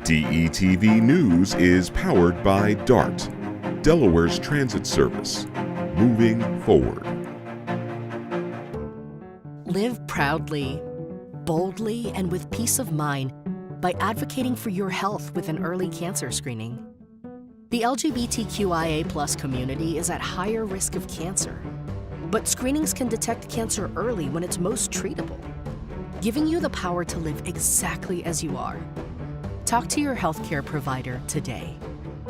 DETV News is powered by DART, Delaware's transit service. Moving forward. Live proudly, boldly, and with peace of mind by advocating for your health with an early cancer screening. The LGBTQIA+ community is at higher risk of cancer, but screenings can detect cancer early when it's most treatable, giving you the power to live exactly as you are. Talk to your healthcare provider today.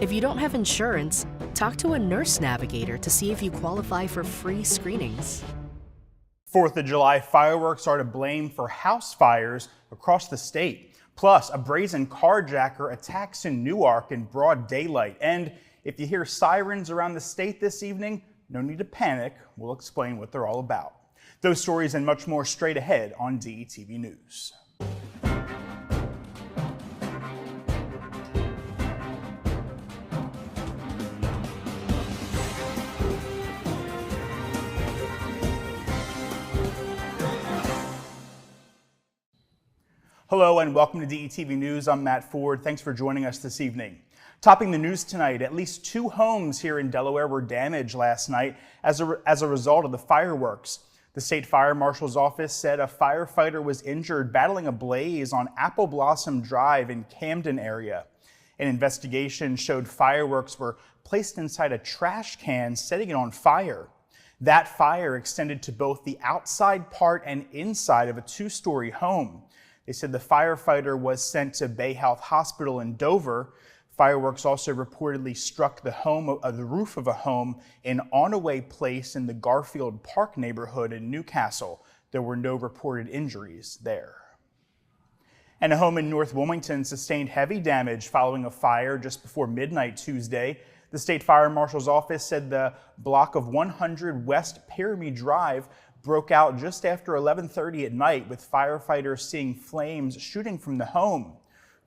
If you don't have insurance, talk to a nurse navigator to see if you qualify for free screenings. 4th of July fireworks are to blame for house fires across the state. Plus, a brazen carjacker attacks in Newark in broad daylight. And if you hear sirens around the state this evening, no need to panic. We'll explain what they're all about. Those stories and much more straight ahead on DETV News. Hello and welcome to DETV News. I'm Matt Ford. Thanks for joining us this evening. Topping the news tonight, at least 2 homes here in Delaware were damaged last night as a result of the fireworks. The state fire marshal's office said a firefighter was injured battling a blaze on Apple Blossom Drive in Camden area. An investigation showed fireworks were placed inside a trash can, setting it on fire. That fire extended to both the outside part and inside of a 2-story home. They said the firefighter was sent to Bay Health Hospital in Dover. Fireworks also reportedly struck the roof of a home in Onaway Place in the Garfield Park neighborhood in Newcastle. There were no reported injuries there. And a home in North Wilmington sustained heavy damage following a fire just before midnight Tuesday. The state fire marshal's office said the block of 100 West Pyramid Drive broke out just after 11:30 at night, with firefighters seeing flames shooting from the home.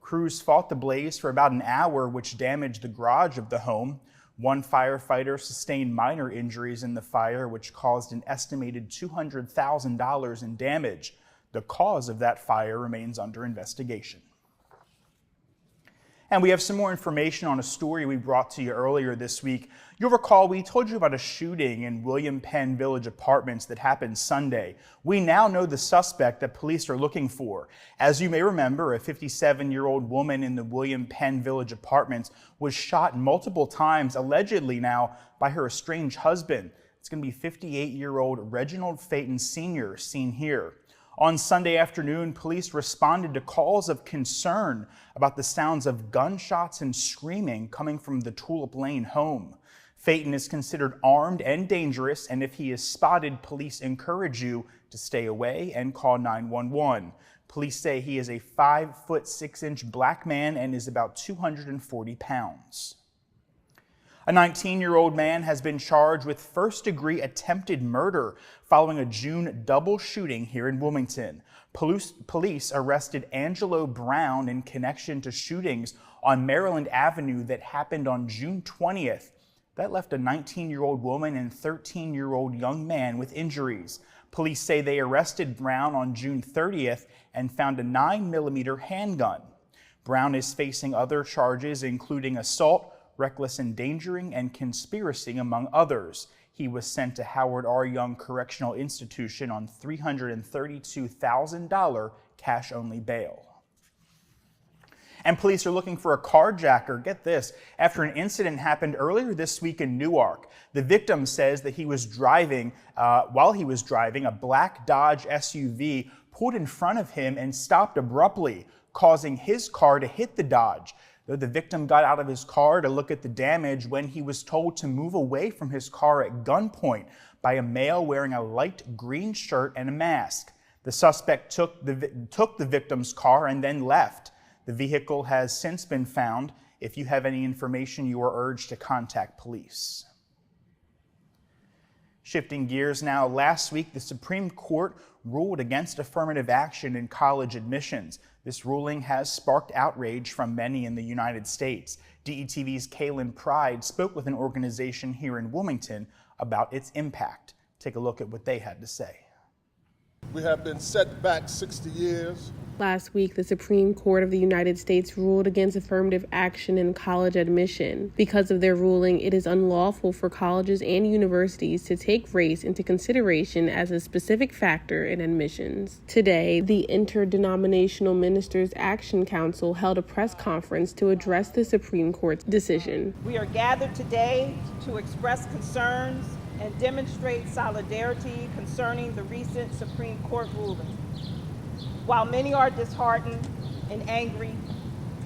Crews fought the blaze for about an hour, which damaged the garage of the home. One firefighter sustained minor injuries in the fire, which caused an estimated $200,000 in damage. The cause of that fire remains under investigation. And we have some more information on a story we brought to you earlier this week. You'll recall we told you about a shooting in William Penn Village Apartments that happened Sunday. We now know the suspect that police are looking for. As you may remember, a 57-year-old woman in the William Penn Village Apartments was shot multiple times, allegedly now, by her estranged husband. It's going to be 58-year-old Reginald Phaeton Sr., seen here. On Sunday afternoon, police responded to calls of concern about the sounds of gunshots and screaming coming from the Tulip Lane home. Phaeton is considered armed and dangerous, and if he is spotted, police encourage you to stay away and call 911. Police say he is a 5'6" black man and is about 240 pounds. A 19-year-old man has been charged with first-degree attempted murder following a June double shooting here in Wilmington. Police arrested Angelo Brown in connection to shootings on Maryland Avenue that happened on June 20th. That left a 19-year-old woman and 13-year-old young man with injuries. Police say they arrested Brown on June 30th and found a 9mm handgun. Brown is facing other charges, including assault, reckless endangering, and conspiracy, among others. He was sent to Howard R. Young Correctional Institution on $332,000 cash-only bail. And police are looking for a carjacker, get this, after an incident happened earlier this week in Newark. The victim says that he was driving, while he was driving, a black Dodge SUV pulled in front of him and stopped abruptly, causing his car to hit the Dodge. Though the victim got out of his car to look at the damage when he was told to move away from his car at gunpoint by a male wearing a light green shirt and a mask. The suspect took the victim's car and then left. The vehicle has since been found. If you have any information, you are urged to contact police. Shifting gears now, last week the Supreme Court ruled against affirmative action in college admissions. This ruling has sparked outrage from many in the United States. DETV's Kaylin Pride spoke with an organization here in Wilmington about its impact. Take a look at what they had to say. We have been set back 60 years. Last week, the Supreme Court of the United States ruled against affirmative action in college admission. Because of their ruling, it is unlawful for colleges and universities to take race into consideration as a specific factor in admissions. Today, the Interdenominational Ministers Action Council held a press conference to address the Supreme Court's decision. We are gathered today to express concerns and demonstrate solidarity concerning the recent Supreme Court ruling. While many are disheartened and angry,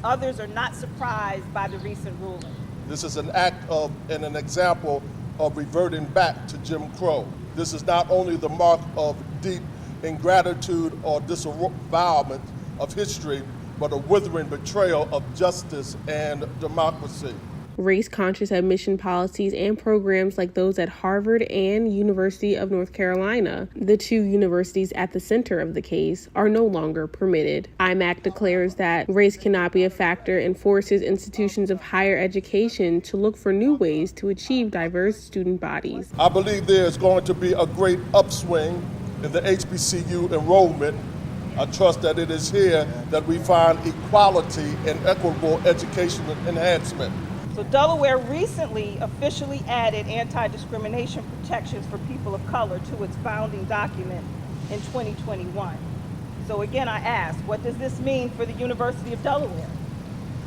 others are not surprised by the recent ruling. This is an act of and an example of reverting back to Jim Crow. This is not only the mark of deep ingratitude or disavowalment of history, but a withering betrayal of justice and democracy. Race-conscious admission policies and programs like those at Harvard and University of North Carolina, the two universities at the center of the case, are no longer permitted. IMAC declares that race cannot be a factor and forces institutions of higher education to look for new ways to achieve diverse student bodies. I believe there is going to be a great upswing in the HBCU enrollment. I trust that it is here that we find equality and equitable educational enhancement. So Delaware recently officially added anti-discrimination protections for people of color to its founding document in 2021. So again, I ask, what does this mean for the University of Delaware?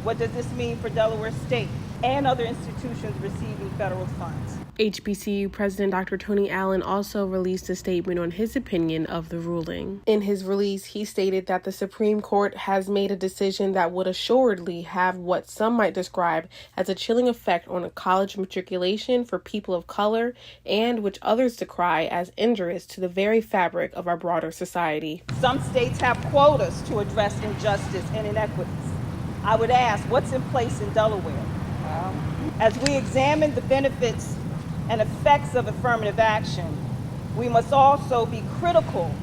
What does this mean for Delaware State and other institutions receiving federal funds? HBCU President Dr. Tony Allen also released a statement on his opinion of the ruling. In his release, he stated that the Supreme Court has made a decision that would assuredly have what some might describe as a chilling effect on college matriculation for people of color, and which others decry as injurious to the very fabric of our broader society. Some states have quotas to address injustice and inequities. I would ask, what's in place in Delaware? As we examine the benefits and effects of affirmative action, we must also be critical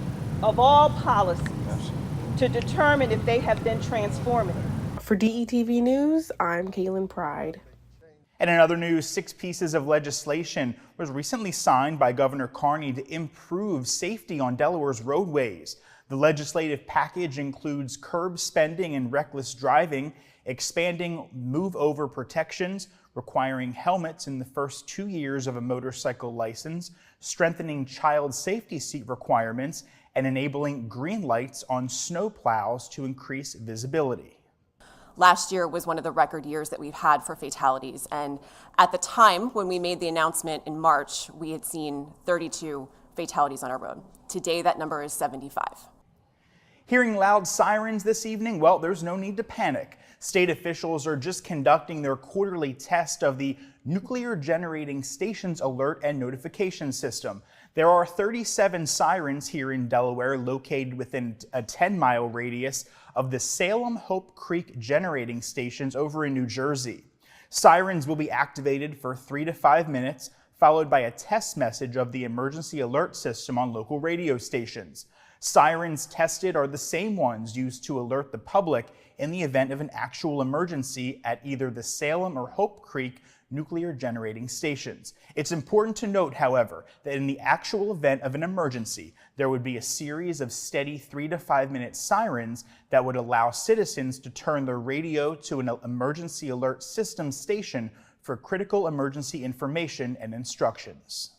of all policies to determine if they have been transformative. For DETV News, I'm Kaylin Pride. And in other news, 6 pieces of legislation was recently signed by Governor Carney to improve safety on Delaware's roadways. The legislative package includes curb spending and reckless driving, expanding move-over protections, requiring helmets in the first 2 years of a motorcycle license, strengthening child safety seat requirements, and enabling green lights on snow plows to increase visibility. Last year was one of the record years that we've had for fatalities, and at the time when we made the announcement in March, we had seen 32 fatalities on our road. Today, that number is 75. Hearing loud sirens this evening? Well, there's no need to panic. State officials are just conducting their quarterly test of the Nuclear Generating Stations Alert and Notification System. There are 37 sirens here in Delaware located within a 10-mile radius of the Salem Hope Creek generating stations over in New Jersey. Sirens will be activated for 3 to 5 minutes, followed by a test message of the emergency alert system on local radio stations. Sirens tested are the same ones used to alert the public in the event of an actual emergency at either the Salem or Hope Creek nuclear generating stations. It's important to note, however, that in the actual event of an emergency, there would be a series of steady 3 to 5 minute sirens that would allow citizens to turn their radio to an emergency alert system station for critical emergency information and instructions.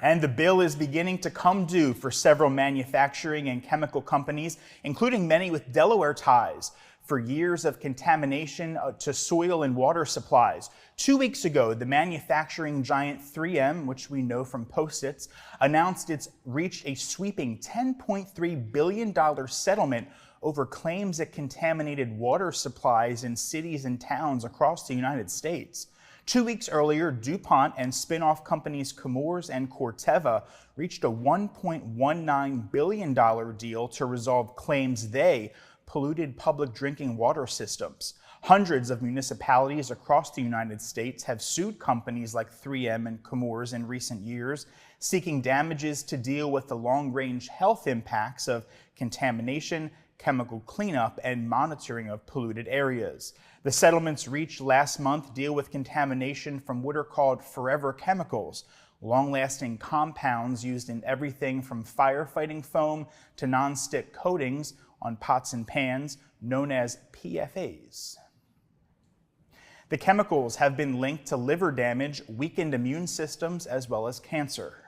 And the bill is beginning to come due for several manufacturing and chemical companies, including many with Delaware ties, for years of contamination to soil and water supplies. 2 weeks ago, the manufacturing giant 3M, which we know from Post-its, announced it's reached a sweeping $10.3 billion settlement over claims it contaminated water supplies in cities and towns across the United States. 2 weeks earlier, DuPont and spin-off companies Chemours and Corteva reached a $1.19 billion deal to resolve claims they polluted public drinking water systems. Hundreds of municipalities across the United States have sued companies like 3M and Chemours in recent years, seeking damages to deal with the long-range health impacts of contamination, chemical cleanup, and monitoring of polluted areas. The settlements reached last month deal with contamination from what are called forever chemicals, long-lasting compounds used in everything from firefighting foam to non-stick coatings on pots and pans, known as PFAs. The chemicals have been linked to liver damage, weakened immune systems, as well as cancer.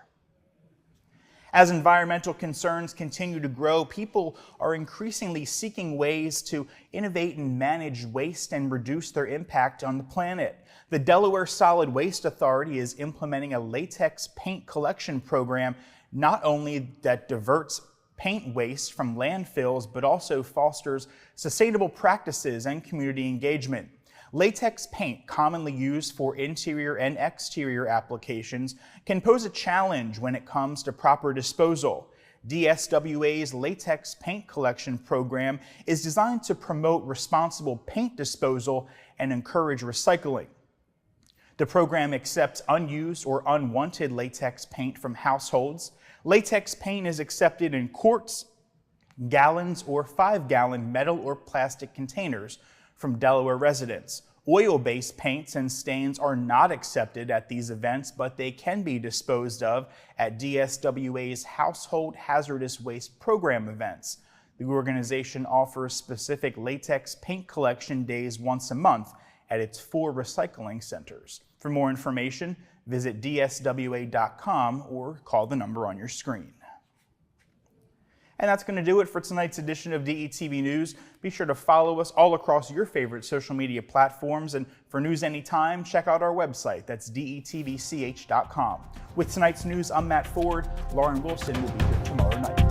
As environmental concerns continue to grow, people are increasingly seeking ways to innovate and manage waste and reduce their impact on the planet. The Delaware Solid Waste Authority is implementing a latex paint collection program not only that diverts paint waste from landfills, but also fosters sustainable practices and community engagement. Latex paint, commonly used for interior and exterior applications, can pose a challenge when it comes to proper disposal. DSWA's latex paint collection program is designed to promote responsible paint disposal and encourage recycling. The program accepts unused or unwanted latex paint from households. Latex paint is accepted in quarts, gallons, or 5-gallon metal or plastic containers from Delaware residents. Oil-based paints and stains are not accepted at these events, but they can be disposed of at DSWA's Household Hazardous Waste Program events. The organization offers specific latex paint collection days once a month at its 4 recycling centers. For more information, visit dswa.com or call the number on your screen. And that's going to do it for tonight's edition of DETV News. Be sure to follow us all across your favorite social media platforms. And for news anytime, check out our website. That's detvch.com. With tonight's news, I'm Matt Ford. Lauren Wilson will be here tomorrow night.